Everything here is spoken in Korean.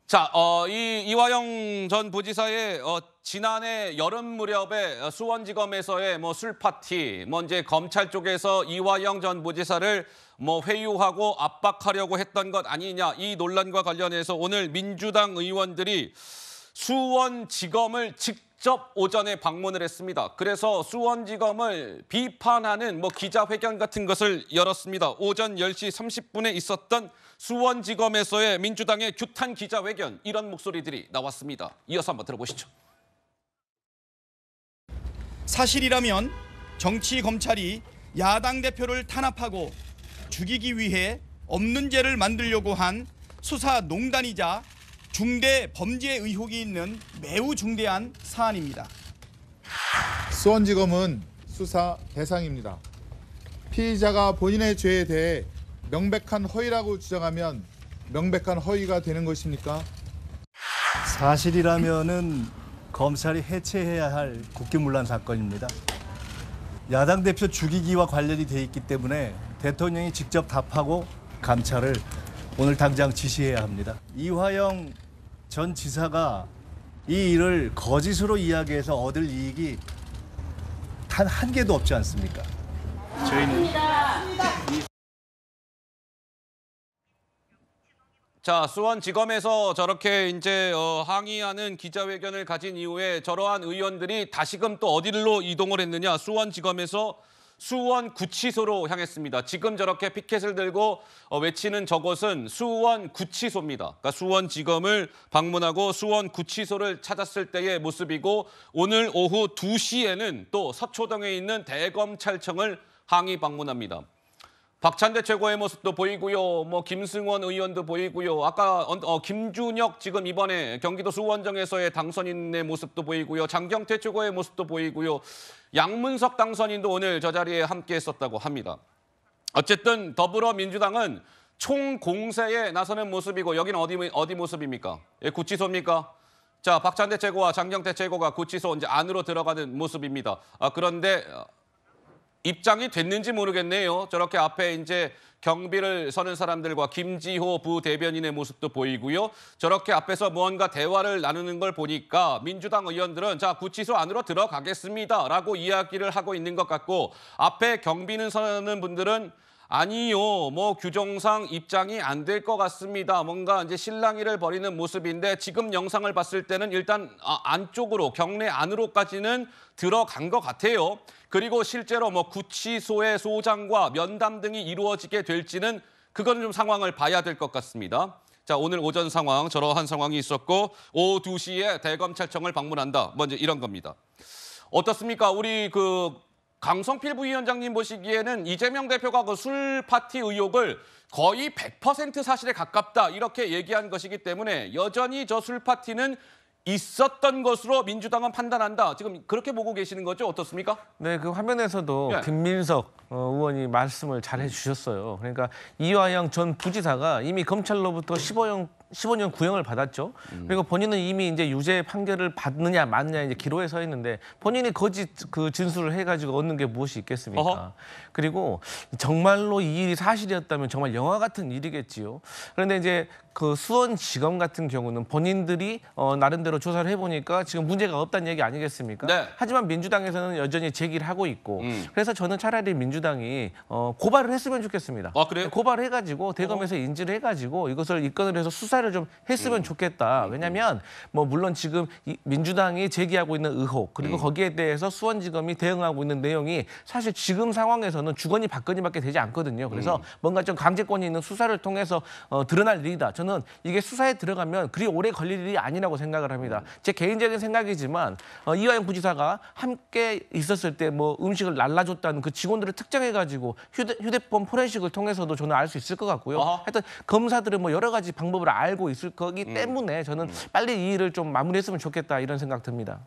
자, 이화영 전 부지사의 지난해 여름 무렵에 수원지검에서의 술 파티, 이제 검찰 쪽에서 이화영 전 부지사를 회유하고 압박하려고 했던 것 아니냐, 이 논란과 관련해서 오늘 민주당 의원들이 수원지검을 직접 오전에 방문을 했습니다. 그래서 수원지검을 비판하는 기자회견 같은 것을 열었습니다. 오전 10시 30분에 있었던 수원지검에서의 민주당의 규탄 기자회견, 이런 목소리들이 나왔습니다. 이어서 한번 들어보시죠. 사실이라면 정치 검찰이 야당 대표를 탄압하고 죽이기 위해 없는 죄를 만들려고 한 수사 농단이자 중대 범죄 의혹이 있는 매우 중대한 사안입니다. 수원지검은 수사 대상입니다. 피의자가 본인의 죄에 대해 명백한 허위라고 주장하면 명백한 허위가 되는 것입니까? 사실이라면은 검찰이 해체해야 할 국기문란 사건입니다. 야당 대표 죽이기와 관련이 돼 있기 때문에 대통령이 직접 답하고 감찰을 오늘 당장 지시해야 합니다. 이화영 전 지사가 이 일을 거짓으로 이야기해서 얻을 이익이 단 한 개도 없지 않습니까? 저희는 자, 수원지검에서 저렇게 이제 항의하는 기자회견을 가진 이후에 저러한 의원들이 다시금 또 어디로 이동을 했느냐, 수원지검에서 수원구치소로 향했습니다. 지금 저렇게 피켓을 들고 외치는 저곳은 수원구치소입니다. 그러니까 수원지검을 방문하고 수원구치소를 찾았을 때의 모습이고, 오늘 오후 2시에는 또 서초동에 있는 대검찰청을 항의 방문합니다. 박찬대 최고의 모습도 보이고요. 김승원 의원도 보이고요. 아까 김준혁 지금 이번에 경기도 수원정에서의 당선인의 모습도 보이고요. 장경태 최고의 모습도 보이고요. 양문석 당선인도 오늘 저 자리에 함께했었다고 합니다. 어쨌든 더불어민주당은 총공세에 나서는 모습이고, 여기는 어디 모습입니까? 예, 구치소입니까? 자, 박찬대 최고와 장경태 최고가 구치소 이제 안으로 들어가는 모습입니다. 그런데 입장이 됐는지 모르겠네요. 저렇게 앞에 이제 경비를 서는 사람들과 김지호 부대변인의 모습도 보이고요. 저렇게 앞에서 무언가 대화를 나누는 걸 보니까 민주당 의원들은 자, 구치소 안으로 들어가겠습니다라고 이야기를 하고 있는 것 같고, 앞에 경비는 서는 분들은 아니요, 규정상 입장이 안 될 것 같습니다. 뭔가 이제 실랑이를 벌이는 모습인데, 지금 영상을 봤을 때는 일단 안쪽으로, 경내 안으로까지는 들어간 것 같아요. 그리고 실제로 구치소의 소장과 면담 등이 이루어지게 될지는 그건 좀 상황을 봐야 될 것 같습니다. 자, 오늘 오전 상황, 저러한 상황이 있었고, 오후 2시에 대검찰청을 방문한다. 먼저 이런 겁니다. 어떻습니까? 우리 강성필 부위원장님 보시기에는 이재명 대표가 술 파티 의혹을 거의 100% 사실에 가깝다, 이렇게 얘기한 것이기 때문에 여전히 저 술 파티는 있었던 것으로 민주당은 판단한다. 지금 그렇게 보고 계시는 거죠? 어떻습니까? 네, 그 화면에서도 네. 김민석 의원이 말씀을 잘 해주셨어요. 그러니까 이화영 전 부지사가 이미 검찰로부터 15년 구형을 받았죠. 그리고 본인은 이미 이제 유죄 판결을 받느냐 맞느냐 이제 기로에 서 있는데, 본인이 거짓 진술을 해가지고 얻는 게 무엇이 있겠습니까? 어허. 그리고 정말로 이 일이 사실이었다면 정말 영화 같은 일이겠지요. 그런데 이제 수원지검 같은 경우는 본인들이 나름대로 조사를 해보니까 지금 문제가 없다는 얘기 아니겠습니까? 네. 하지만 민주당에서는 여전히 제기를 하고 있고, 그래서 저는 차라리 민주당이 고발을 했으면 좋겠습니다. 아, 그래요? 고발을 해가지고 대검에서 인지를 해가지고 이것을 입건을 해서 수사를 좀 했으면 좋겠다. 왜냐하면 물론 지금 민주당이 제기하고 있는 의혹, 그리고 거기에 대해서 수원지검이 대응하고 있는 내용이 사실 지금 상황에서는 주거니 받거니밖에 되지 않거든요. 그래서 뭔가 좀 강제권이 있는 수사를 통해서 드러날 일이다. 저는 이게 수사에 들어가면 그리 오래 걸릴 일이 아니라고 생각을 합니다. 제 개인적인 생각이지만 이화영 부지사가 함께 있었을 때 음식을 날라줬다는 그 직원들을 특정해가지고 휴대폰 포렌식을 통해서도 저는 알 수 있을 것 같고요. 하여튼 검사들은 여러 가지 방법을 알고 있을 거기 때문에 저는 빨리 이 일을 좀 마무리했으면 좋겠다, 이런 생각 듭니다.